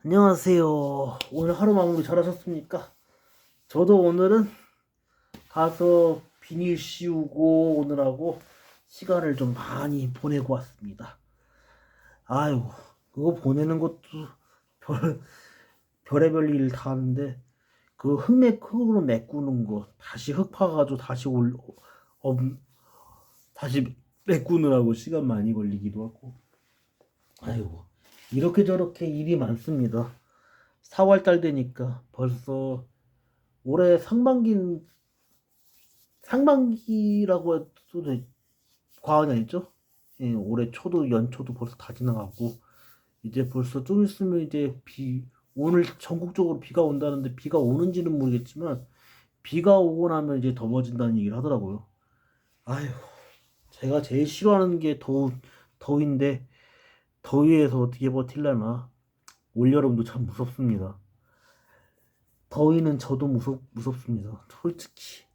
안녕하세요. 오늘 하루 마무리 잘 하셨습니까? 저도 오늘은 가서 비닐 씌우고 오느라고 시간을 좀 많이 보내고 왔습니다. 아유, 그거 보내는 것도 별, 별의별 일을 다 하는데, 흙으로 메꾸는 거, 다시 흙 파가지고 어, 다시 메꾸느라고 시간 많이 걸리기도 하고. 아이고, 이렇게 저렇게 일이 많습니다. 4월달 되니까 벌써 올해 상반기라고 해도 과언이 아니죠? 예, 올해 초도 연초도 벌써 다 지나가고 이제 벌써 좀 있으면 이제 오늘 전국적으로 비가 온다는데 비가 오는지는 모르겠지만 비가 오고 나면 이제 더워진다는 얘기를 하더라고요. 아휴, 제가 제일 싫어하는 게 더위인데 더위에서 어떻게 버틸려나. 올여름도 참 무섭습니다. 더위는 저도 무섭습니다. 솔직히.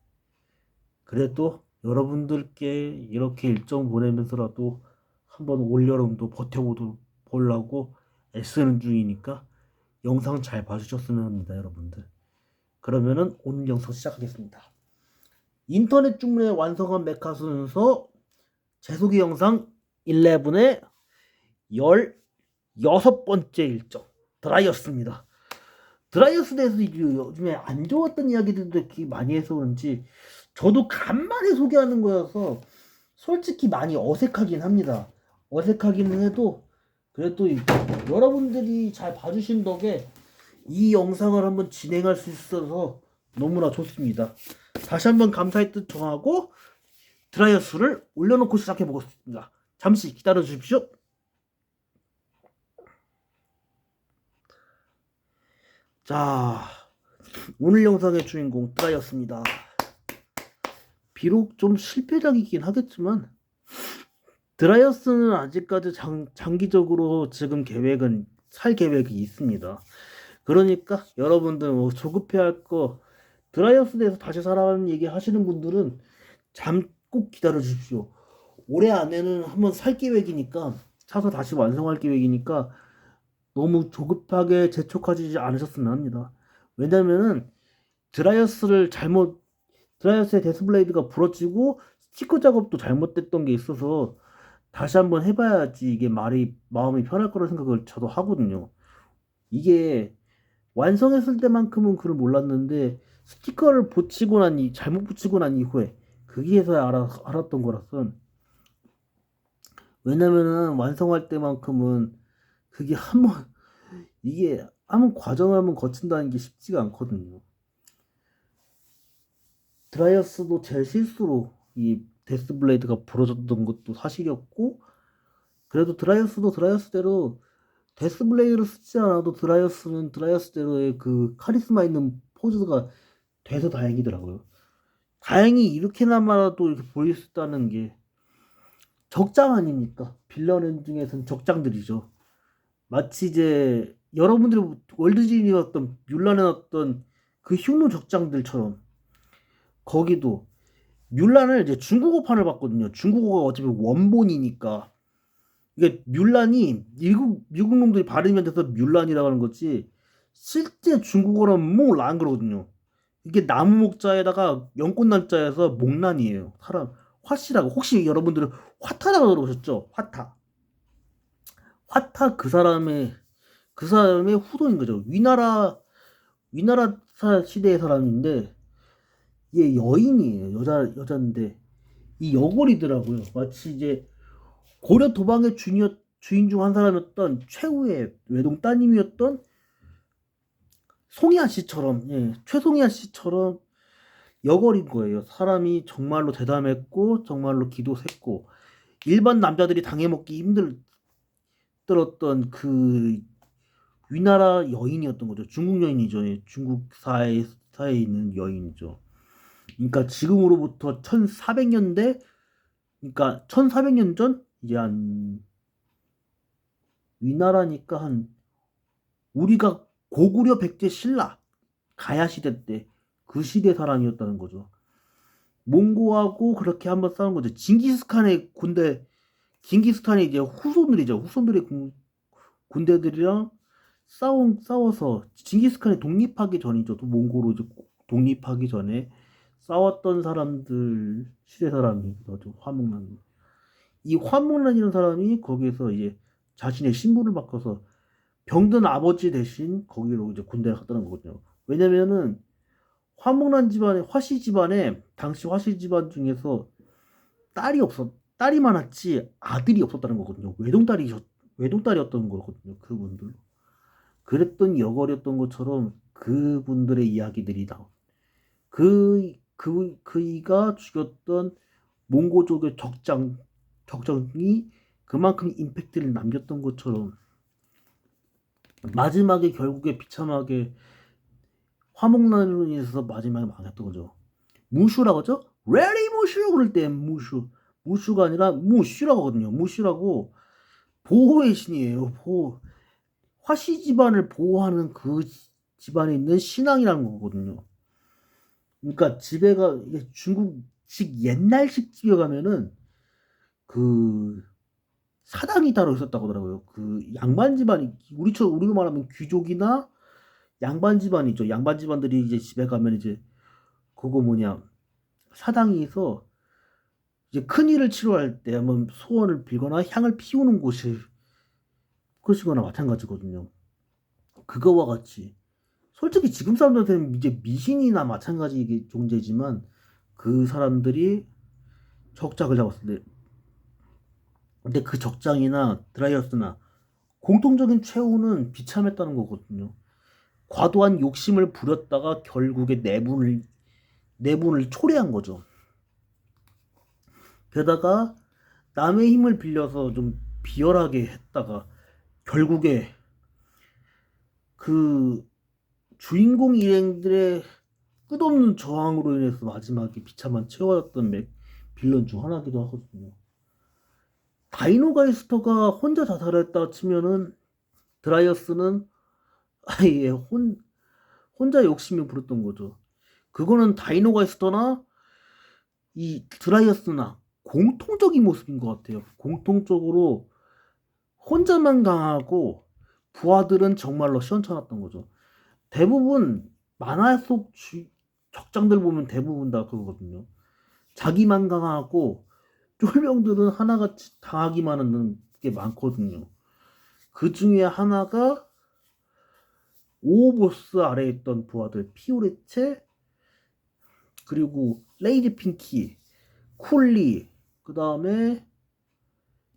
그래도 여러분들께 이렇게 일정 보내면서라도 한번 올여름도 버텨보려고 애쓰는 중이니까 영상 잘 봐주셨으면 합니다, 여러분들. 그러면은 오늘 영상 시작하겠습니다. 인터넷 중에 완성한 메카 순서 재소개 영상 11의 16번째 일정 드라이어스입니다. 드라이어스에 대해서 요즘에 안 좋았던 이야기들도 이렇게 많이 해서 그런지 저도 간만에 소개하는 거여서 솔직히 많이 어색하긴 합니다. 어색하기는 해도 그래도 여러분들이 잘 봐주신 덕에 이 영상을 한번 진행할 수 있어서 너무나 좋습니다. 다시 한번 감사의 뜻 정하고 드라이어스를 올려놓고 시작해 보겠습니다. 잠시 기다려 주십시오. 자, 오늘 영상의 주인공 드라이어스입니다. 비록 좀 실패작이긴 하겠지만 드라이어스는 아직까지 장기적으로 지금 살 계획이 있습니다. 그러니까 여러분들 뭐 조급해할 거 드라이어스 대해서 다시 살아가는 얘기 하시는 분들은 꼭 기다려 주십시오. 올해 안에는 한번 살 계획이니까 사서 다시 완성할 계획이니까 너무 조급하게 재촉하지 않으셨으면 합니다. 왜냐면은 드라이어스의 데스블레이드가 부러지고 스티커 작업도 잘못됐던 게 있어서 다시 한번 해봐야지 이게 마음이 편할 거라 생각을 저도 하거든요. 이게 완성했을 때만큼은 그걸 몰랐는데 스티커를 잘못 붙이고 난 이후에 거기에서야 알았던 거라서. 왜냐면은 완성할 때만큼은 그게 이게 한번 과정을 한번 거친다는 게 쉽지가 않거든요. 드라이어스도 제 실수로 이 데스블레이드가 부러졌던 것도 사실이었고, 그래도 드라이어스도 드라이어스대로 데스블레이드를 쓰지 않아도 드라이어스는 드라이어스대로의 그 카리스마 있는 포즈가 돼서 다행이더라고요. 다행히 이렇게나마라도 이렇게 보일 수 있다는 게 적장 아닙니까? 빌런 중에서는 적장들이죠. 마치 이제 여러분들이 월드진이었던 뮬란에 어떤 그 흉노 적장들처럼 거기도 뮬란을 이제 중국어판을 봤거든요. 중국어가 어차피 원본이니까 이게 뮬란이 미국 놈들이 발음이 돼서 뮬란이라고 하는 거지 실제 중국어로는 몽란 그러거든요. 이게 나무 목자에다가 연꽃난자에서 목란이에요. 사람 화씨라고. 혹시 여러분들은 화타라고 들어보셨죠? 화타 그 사람의 후손인 거죠. 위나라 시대의 사람인데 얘 여인이에요. 여자인데 이 여골이더라고요. 마치 이제 고려 도방의 주인 중 한 사람이었던 최후의 외동 따님이었던 송이아 씨처럼, 예, 최송이아 씨처럼 여걸인 거예요. 사람이 정말로 대담했고 정말로 기도 셌고 일반 남자들이 당해먹기 힘들었던 그 위나라 여인이었던 거죠. 중국 여인이죠. 예, 중국 사회에 있는 여인이죠. 그러니까 지금으로부터 1400년대, 그러니까 1400년 전 이제 한 위나라니까 한 우리가 고구려 백제 신라 가야 시대 때 그 시대 사람이었다는 거죠. 몽고하고 그렇게 한번 싸운 거죠. 징기스칸의 이제 후손들이죠. 후손들의 군대들이랑 싸워서 징기스칸이 독립하기 전이죠. 또 몽골로 이제 독립하기 전에 싸웠던 사람들 시대 사람이죠. 화목난. 이 화목난이라는 사람이 거기에서 이제 자신의 신분을 바꿔서 병든 아버지 대신 거기로 이제 군대를 갔다는 거거든요. 왜냐면은 화목난 집안에 화씨 집안에 당시 화씨 집안 중에서 딸이 많았지 아들이 없었다는 거거든요. 외동딸이었던 거거든요. 그분들. 그랬던 여걸이었던 것처럼 그분들의 이야기들이 나오. 그이가 죽였던 몽고족의 적장이 그만큼 임팩트를 남겼던 것처럼 마지막에 결국에 비참하게 화목난으로 인해서 마지막에 망했던 거죠. 무슈라고 하죠? 레리 무슈 그럴 때 무슈가 아니라 무슈라고 하거든요. 무슈라고 보호의 신이에요. 화씨 집안을 보호하는 그 집안에 있는 신앙이라는 거거든요. 그러니까 집에가 중국식 옛날식 집에 가면은 그 사당이 따로 있었다고 하더라고요. 그 양반 집안이 우리로 말하면 귀족이나 양반 집안이 있죠. 양반 집안들이 이제 집에 가면 이제 그거 뭐냐 사당에서 이제 큰 일을 치료할 때 한번 소원을 빌거나 향을 피우는 곳이거나 마찬가지거든요. 그거와 같이 솔직히 지금 사람들한테는 이제 미신이나 마찬가지 존재지만 그 사람들이 적장을 잡았을 때 근데 그 적장이나 드라이어스나 공통적인 최후는 비참했다는 거거든요. 과도한 욕심을 부렸다가 결국에 내분을 초래한 거죠. 게다가 남의 힘을 빌려서 좀 비열하게 했다가 결국에 그 주인공 일행들의 끝없는 저항으로 인해서 마지막에 비참한 채워졌던 빌런 중 하나기도 하거든요. 다이노가이스터가 혼자 자살했다 치면은 드라이어스는 아예 혼자 욕심이 부렸던 거죠. 그거는 다이노가이스터나 이 드라이어스나 공통적인 모습인 것 같아요. 공통적으로 혼자만 강하고 부하들은 정말로 시원찮았던 거죠. 대부분 만화 속 적장들 보면 대부분 다 그거거든요. 자기만 강하고 쫄병들은 하나같이 당하기만 하는 게 많거든요. 그 중에 하나가 오보스 아래에 있던 부하들 피오레체 그리고 레이디 핑키 쿨리 그 다음에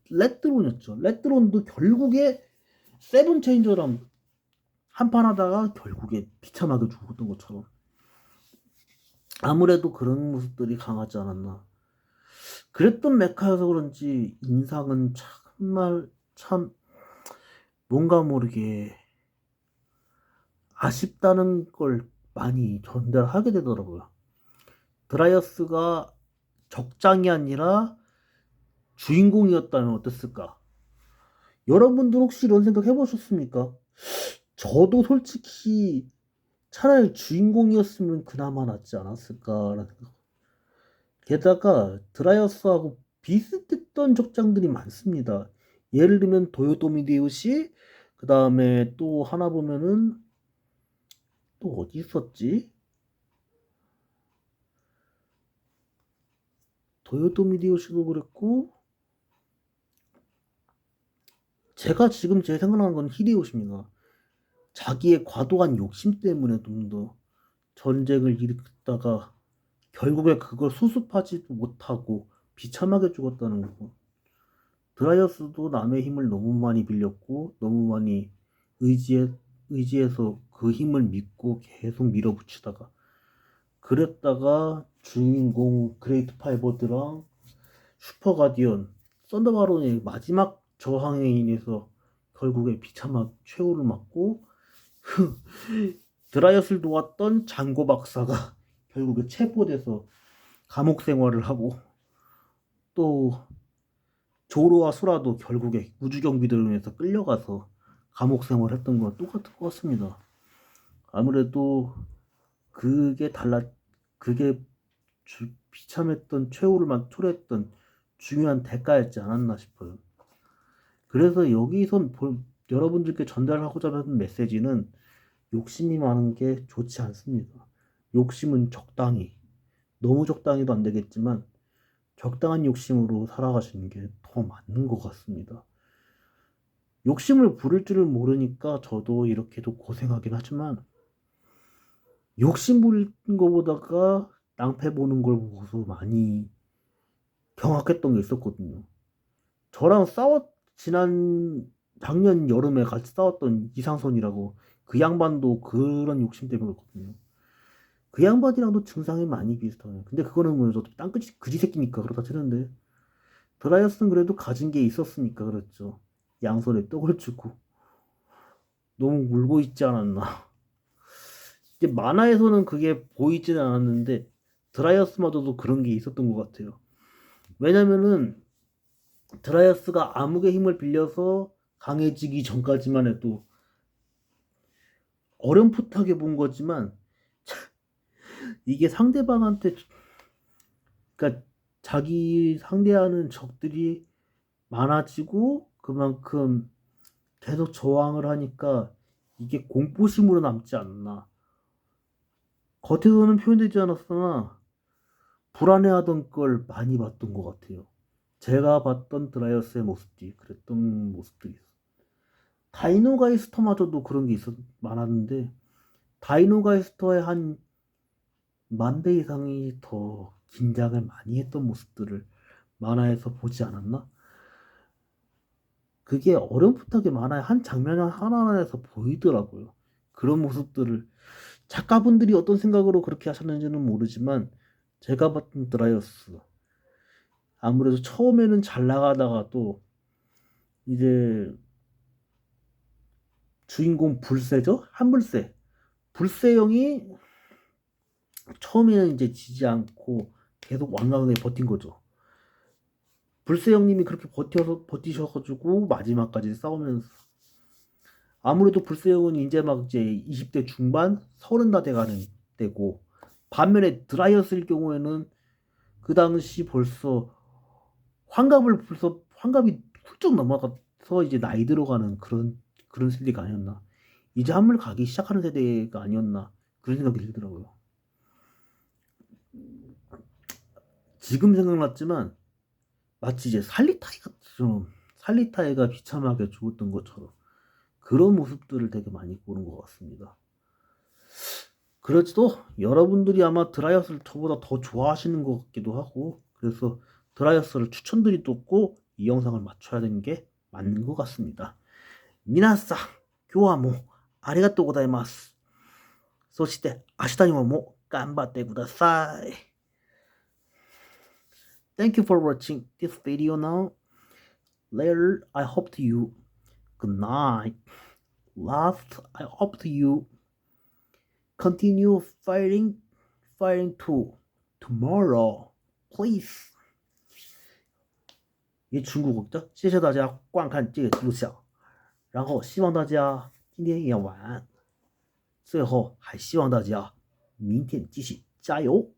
레트론이었죠. 레트론도 결국에 세븐 체인저랑 한판 하다가 결국에 비참하게 죽었던 것처럼 아무래도 그런 모습들이 강하지 않았나. 그랬던 메카여서 그런지 인상은 정말 참 뭔가 모르게 아쉽다는 걸 많이 전달하게 되더라고요. 드라이어스가 적장이 아니라 주인공이었다면 어땠을까? 여러분들 혹시 이런 생각 해보셨습니까? 저도 솔직히 차라리 주인공이었으면 그나마 낫지 않았을까라는 생각. 게다가 드라이어스하고 비슷했던 적장들이 많습니다. 예를 들면 도요토미 데우시, 그 다음에 또 하나 보면은 또 어디 있었지? 도요토미 데우시도 그랬고 제가 지금 제 생각나는 건 히데요시입니다. 자기의 과도한 욕심 때문에 좀 더 전쟁을 일으켰다가 결국에 그걸 수습하지도 못하고 비참하게 죽었다는 거. 드라이어스도 남의 힘을 너무 많이 빌렸고 너무 많이 의지해서 그 힘을 믿고 계속 밀어붙이다가 그랬다가 주인공 그레이트 파이버드랑 슈퍼 가디언 썬더바론의 마지막 저항에 인해서 결국에 비참한 최후를 맞고 드라이엇을 도왔던 장고 박사가 결국에 체포돼서 감옥 생활을 하고 또 조로와 수라도 결국에 우주경비들을 위해서 끌려가서 감옥 생활을 했던 거랑 똑같은 것 같습니다. 아무래도 그게 그게 비참했던 최후를 초래했던 중요한 대가였지 않았나 싶어요. 그래서 여기선 여러분들께 전달하고자 하는 메시지는 욕심이 많은 게 좋지 않습니다. 욕심은 적당히, 너무 적당히도 안 되겠지만 적당한 욕심으로 살아가시는 게 더 맞는 것 같습니다. 욕심을 부릴 줄을 모르니까 저도 이렇게도 고생하긴 하지만 욕심 부리는 것보다가 낭패 보는 걸 보고서 많이 경악했던 게 있었거든요. 저랑 지난 작년 여름에 같이 싸웠던 이상선이라고, 그 양반도 그런 욕심 때문에 그렇거든요. 그 양반이랑도 증상이 많이 비슷해요. 근데 그거는 뭐 저도 땅끝이 그지 새끼니까 그렇다 치는데, 드라이어스는 그래도 가진 게 있었으니까 그랬죠. 양손에 떡을 주고 너무 울고 있지 않았나. 이제 만화에서는 그게 보이지는 않았는데 드라이어스마저도 그런 게 있었던 것 같아요. 왜냐면은 드라이어스가 암흑의 힘을 빌려서 강해지기 전까지만 해도 어렴풋하게 본 거지만 이게 상대방한테, 그러니까 자기 상대하는 적들이 많아지고 그만큼 계속 저항을 하니까 이게 공포심으로 남지 않나. 겉에서는 표현되지 않았으나 불안해하던 걸 많이 봤던 것 같아요. 제가 봤던 드라이어스의 모습들이 그랬던 모습들이 있어요. 다이노가이스터마저도 그런 게 많았는데 다이노가이스터의 한 10,000배 이상이 더 긴장을 많이 했던 모습들을 만화에서 보지 않았나? 그게 어렴풋하게 만화의 한 장면 하나하나에서 보이더라고요. 그런 모습들을 작가분들이 어떤 생각으로 그렇게 하셨는지는 모르지만 제가 봤던 드라이어스, 아무래도 처음에는 잘 나가다가도 이제 주인공 불새죠? 한불새. 불새형이 처음에는 이제 지지 않고 계속 완강하게 버틴 거죠. 불새형님이 그렇게 버티셔가지고 마지막까지 싸우면서, 아무래도 불새형은 이제 막 이제 20대 중반, 30 다 돼가는 때고, 반면에 드라이어스일 경우에는 그 당시 벌써 환갑이 훌쩍 넘어가서 이제 나이 들어가는 그런 세대가 아니었나. 이제 한물 가기 시작하는 세대가 아니었나, 그런 생각이 들더라고요. 지금 생각났지만 마치 이제 살리타이가 비참하게 죽었던 것처럼 그런 모습들을 되게 많이 보는 것 같습니다. 그렇지도 여러분들이 아마 드라이어스를 저보다 더 좋아하시는 것 같기도 하고, 그래서 드라이어스를 추천드리고 이 영상을 맞춰야 되는 게 맞는 것 같습니다. 미나상 교화모 아리가또 고자이마스. そして明日にも頑張ってください. Thank you for watching this video now. Later, I hope to you. Good night. Last, I hope to you continue fighting to tomorrow, please. 也中国的，谢谢大家观看这个录像，然后希望大家今天也晚安，最后还希望大家明天继续加油。